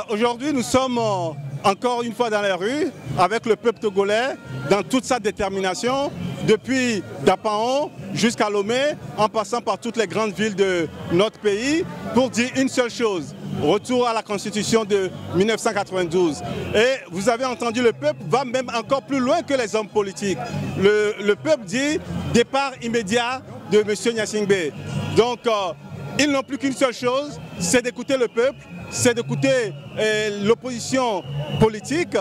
Aujourd'hui, nous sommes encore une fois dans les rues avec le peuple togolais dans toute sa détermination, depuis Dapaon jusqu'à Lomé, en passant par toutes les grandes villes de notre pays, pour dire une seule chose: retour à la Constitution de 1992. Et vous avez entendu, le peuple va même encore plus loin que les hommes politiques. Le peuple dit départ immédiat de M. Gnassingbé. Donc, ils n'ont plus qu'une seule chose, c'est d'écouter le peuple, c'est d'écouter l'opposition politique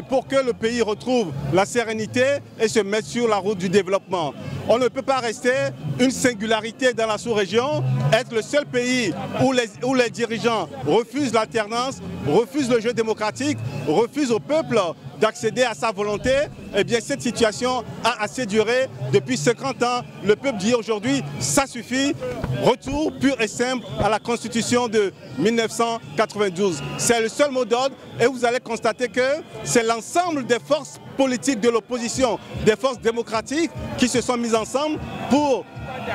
pour que le pays retrouve la sérénité et se mette sur la route du développement. On ne peut pas rester une singularité dans la sous-région, être le seul pays où les dirigeants refusent l'alternance, refusent le jeu démocratique, refusent au peuple d'accéder à sa volonté. Eh bien, cette situation a assez duré depuis 50 ans. Le peuple dit aujourd'hui, ça suffit. Retour pur et simple à la Constitution de 1992. C'est le seul mot d'ordre et vous allez constater que c'est l'ensemble des forces politiques de l'opposition, des forces démocratiques qui se sont mises ensemble pour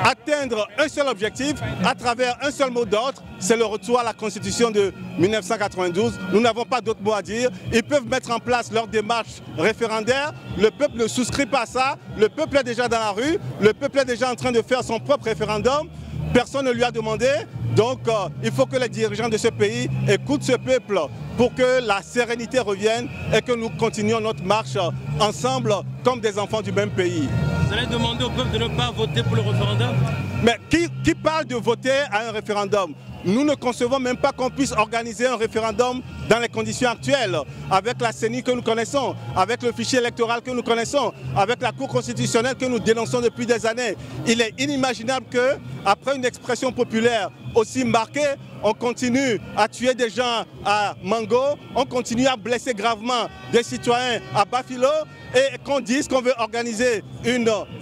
atteindre un seul objectif à travers un seul mot d'ordre, c'est le retour à la Constitution de 1992. Nous n'avons pas d'autres mots à dire. Ils peuvent mettre en place leur démarche référendaire. Le peuple ne souscrit pas à ça. Le peuple est déjà dans la rue. Le peuple est déjà en train de faire son propre référendum. Personne ne lui a demandé. Donc, il faut que les dirigeants de ce pays écoutent ce peuple pour que la sérénité revienne et que nous continuions notre marche ensemble comme des enfants du même pays. Vous allez demander au peuple de ne pas voter pour le référendum? Mais qui parle de voter à un référendum? Nous ne concevons même pas qu'on puisse organiser un référendaum dans les conditions actuelles, avec la CENI que nous connaissons, avec le fichier électoral que nous connaissons, avec la Cour constitutionnelle que nous dénonçons depuis des années. Il est inimaginable qu'après une expression populaire aussi marquée, on continue à tuer des gens à Mango, on continue à blesser gravement des citoyens à Bafilo, et qu'on dise qu'on veut organiser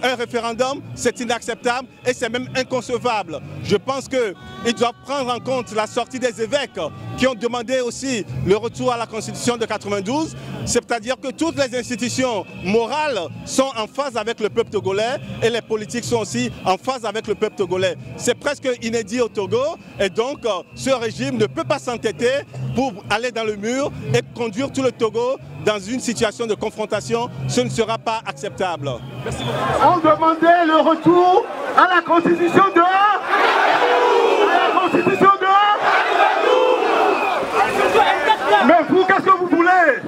un référendum, c'est inacceptable et c'est même inconcevable. Je pense qu'ils doivent prendre en compte la sortie des évêques qui ont demandé aussi le retour à la Constitution de 92, c'est-à-dire que toutes les institutions morales sont en phase avec le peuple togolais et les politiques sont aussi en phase avec le peuple togolais. C'est presque inédit au Togo et donc ce régime ne peut pas s'entêter pour aller dans le mur et conduire tout le Togo dans une situation de confrontation. Ce ne sera pas acceptable. Merci beaucoup. On demandait le retour à la Constitution de... À la Constitution de... Mais vous, qu'est-ce que vous voulez?